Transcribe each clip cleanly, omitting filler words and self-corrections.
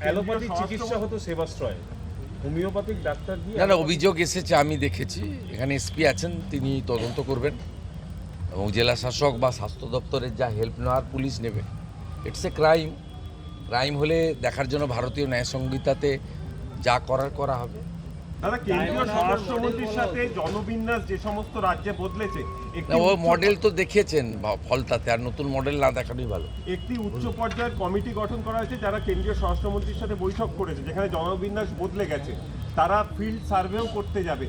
Allopathic চিকিৎসা হতো Sebashray, homeopathic doctor দিয়ে না অভিযোগ এসেছে, আমি দেখেছি। এখানে এসপি আছেন, তিনি তদন্ত করবেন এবং জেলা শাসক বা স্বাস্থ্য দপ্তরের যা হেল্প নেওয়ার পুলিশ নেবে। ইটস এ ক্রাইম হলে দেখার জন্য ভারতীয় ন্যায় সংহিতাতে যা করার করা হবে। দাদা, কেন্দ্রীয় স্বরাষ্ট্রমন্ত্রীর সাথে জনবিন্যাস যে সমস্ত রাজ্যে বদলেছে, ও মডেল তো দেখিয়েছেন ফলতাতে, আর নতুন মডেল না দেখানোই ভালো। একটি উচ্চ পর্যায়ের কমিটি গঠন করা হয়েছে যারা কেন্দ্রীয় স্বরাষ্ট্রমন্ত্রীর সাথে বৈঠক করেছে, যেখানে জনবিন্যাস বদলে গেছে। তারা ফিল্ড সার্ভেও করতে যাবে।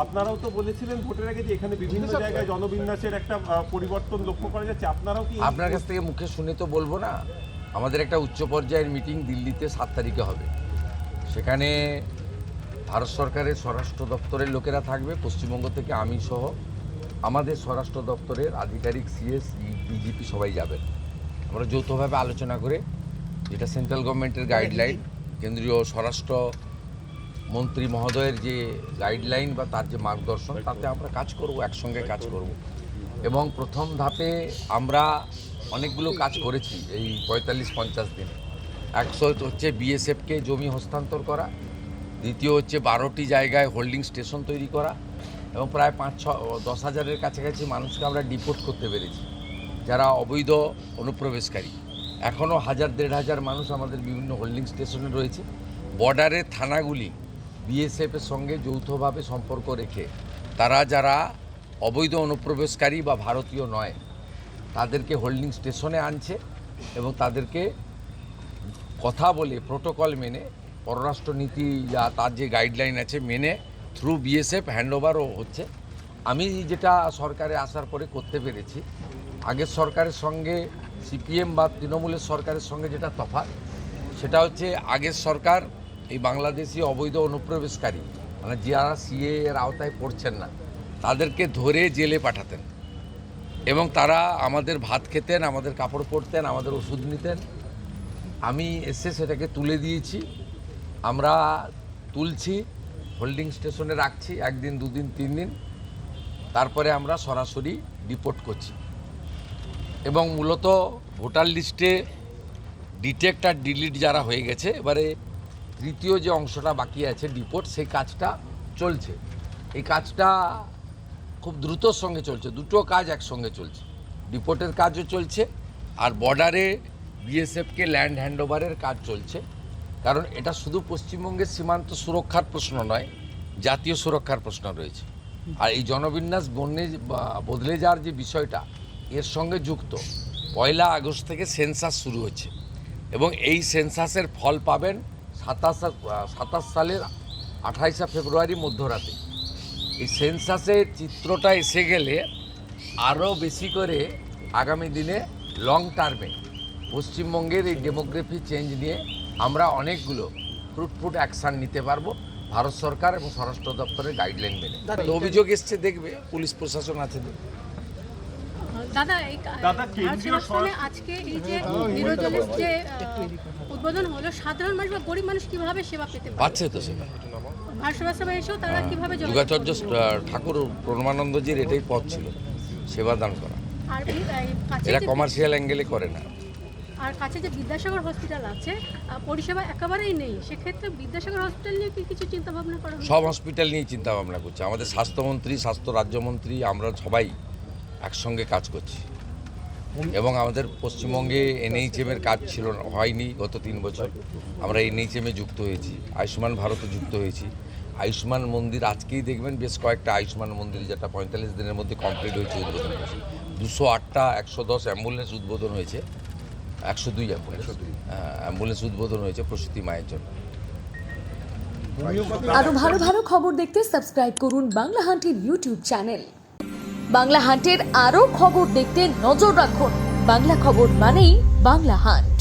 আপনারাও তো বলেছিলেন ভোটের আগে যে এখানে বিভিন্ন জায়গায় জনবিন্যাসের একটা পরিবর্তন লক্ষ্য করা যাচ্ছে। আপনারাও কি আপনার কাছ থেকে মুখে শুনে তো বলবো না। আমাদের একটা উচ্চ পর্যায়ের মিটিং দিল্লিতে 7 তারিখে হবে। সেখানে ভারত সরকারের স্বরাষ্ট্র দপ্তরের লোকেরা থাকবে, পশ্চিমবঙ্গ থেকে আমি সহ আমাদের স্বরাষ্ট্র দপ্তরের আধিকারিক, সিএস, ডিজিপি সবাই যাবেন। আমরা যৌথভাবে আলোচনা করে, যেটা সেন্ট্রাল গভর্নমেন্টের গাইডলাইন, কেন্দ্রীয় স্বরাষ্ট্র মন্ত্রী মহোদয়ের যে গাইডলাইন বা তার যে মার্গদর্শন, তাতে আমরা কাজ করব, একসঙ্গে কাজ করব। এবং প্রথম ধাপে আমরা অনেকগুলো কাজ করেছি এই 45-50 দিনে। 100 হচ্ছে বিএসএফকে জমি হস্তান্তর করা, দ্বিতীয় হচ্ছে 12টি জায়গায় হোল্ডিং স্টেশন তৈরি করা, এবং প্রায় 5-10 হাজারের কাছাকাছি মানুষকে আমরা ডিপোর্ট করতে পেরেছি যারা অবৈধ অনুপ্রবেশকারী। এখনও 1000-1500 মানুষ আমাদের বিভিন্ন হোল্ডিং স্টেশনে রয়েছে। বর্ডারের থানাগুলি বিএসএফের সঙ্গে যৌথভাবে সম্পর্ক রেখে তারা যারা অবৈধ অনুপ্রবেশকারী বা ভারতীয় নয় তাদেরকে হোল্ডিং স্টেশনে আনছে এবং তাদেরকে কথা বলে প্রোটোকল মেনে, পররাষ্ট্র নীতি যা তার যে গাইডলাইন আছে মেনে থ্রু বিএসএফ হ্যান্ডওভারও হচ্ছে। আমি যেটা সরকারে আসার পরে করতে পেরেছি, আগের সরকারের সঙ্গে সিপিএম বা তৃণমূলের সরকারের সঙ্গে যেটা তফাৎ, সেটা হচ্ছে আগের সরকার এই বাংলাদেশি অবৈধ অনুপ্রবেশকারী মানে যারা সিএ এর আওতায় পড়ছেন না তাদেরকে ধরে জেলে পাঠাতেন এবং তারা আমাদের ভাত খেতেন, আমাদের কাপড় পরতেন, আমাদের ওষুধ নিতেন। আমি এসে সেটাকে তুলে দিয়েছি, আমরা তুলছি, হোল্ডিং স্টেশনে রাখছি 1 দিন 2 দিন 3 দিন, তারপরে আমরা সরাসরি ডিপোর্ট করছি। এবং মূলত ভোটার লিস্টে ডিটেক্ট আর ডিলিট যারা হয়ে গেছে, এবারে তৃতীয় যে অংশটা বাকি আছে ডিপোর্ট, সেই কাজটা চলছে। এই কাজটা খুব দ্রুতর সঙ্গে চলছে, দুটো কাজ একসঙ্গে চলছে, ডিপোর্টের কাজও চলছে আর বর্ডারে বিএসএফকে ল্যান্ড হ্যান্ডওভারের কাজ চলছে। কারণ এটা শুধু পশ্চিমবঙ্গের সীমান্ত সুরক্ষার প্রশ্ন নয়, জাতীয় সুরক্ষার প্রশ্ন রয়েছে। আর এই জনবিন্যাস বদলে যাওয়ার যে বিষয়টা এর সঙ্গে যুক্ত, 1 আগস্ট থেকে সেন্সাস শুরু হচ্ছে এবং এই সেন্সাসের ফল পাবেন 27 সালের 28 ফেব্রুয়ারি মধ্যরাতে। এই সেন্সাসের চিত্রটা এসে গেলে আরও বেশি করে আগামী দিনে লং টার্মে পশ্চিমবঙ্গের এই ডেমোগ্রাফি চেঞ্জ নিয়ে আমরা অনেকগুলো ফ্রুটফুট অ্যাকশান নিতে পারবো ভারত সরকার এবং স্বরাষ্ট্র দপ্তরের গাইডলাইন মেনে। অভিযোগ এসছে, দেখবে, পুলিশ প্রশাসন আছে দেখবে। দাদা, আজকে এই যে নিরোজলের যে উদ্বোধন হলো, সাধারণ মানুষ বা গরিব মানুষ কিভাবে সেবা পেতে পাচ্ছে? তো সেবা ভারতসেবা এসেও তারা কিভাবে যোগাচার্য ঠাকুর প্রণমানন্দজির এটাই পথ ছিল, সেবা দান করা। আর এরা কমার্শিয়াল অ্যাঙ্গেলে করে না। আর কাছে যে বিদ্যাসাগর হসপিটাল আছে, পরিষেবা একেবারেই নেই, সেক্ষেত্রে বিদ্যাসাগর হসপিটাল নিয়ে কি কিছু চিন্তা ভাবনা করা হচ্ছে? সব হসপিটাল নিয়ে চিন্তা ভাবনা করছে আমাদের স্বাস্থ্যমন্ত্রী, স্বাস্থ্য রাজ্যমন্ত্রী, আমরা সবাই একসঙ্গে কাজ করছি। এবং আমাদের পশ্চিমবঙ্গে এনএইচএমের কাজ ছিল না, হয়নি গত 3 বছর। আমরা এনএইচএমে যুক্ত হয়েছি, আয়ুষ্মান ভারতে যুক্ত হয়েছি। আয়ুষ্মান মন্দির আজকেই দেখবেন বেশ কয়েকটা আয়ুষ্মান মন্দির, যেটা 45 দিনের মধ্যে কমপ্লিট হয়েছে, উদ্বোধন হয়েছে। 208টা 110 অ্যাম্বুলেন্স উদ্বোধন হয়েছে, 102 অ্যাম্বুলেন্স উদ্বোধন হয়েছে প্রসূতি মায়ের জন্য। আরো ভালো ভালো খবর দেখতে সাবস্ক্রাইব করুন বাংলা হান্টের ইউটিউব চ্যানেল। বাংলা হান্টের আরো খবর দেখতে নজর রাখুন। বাংলা খবর মানেই বাংলা হান্ট।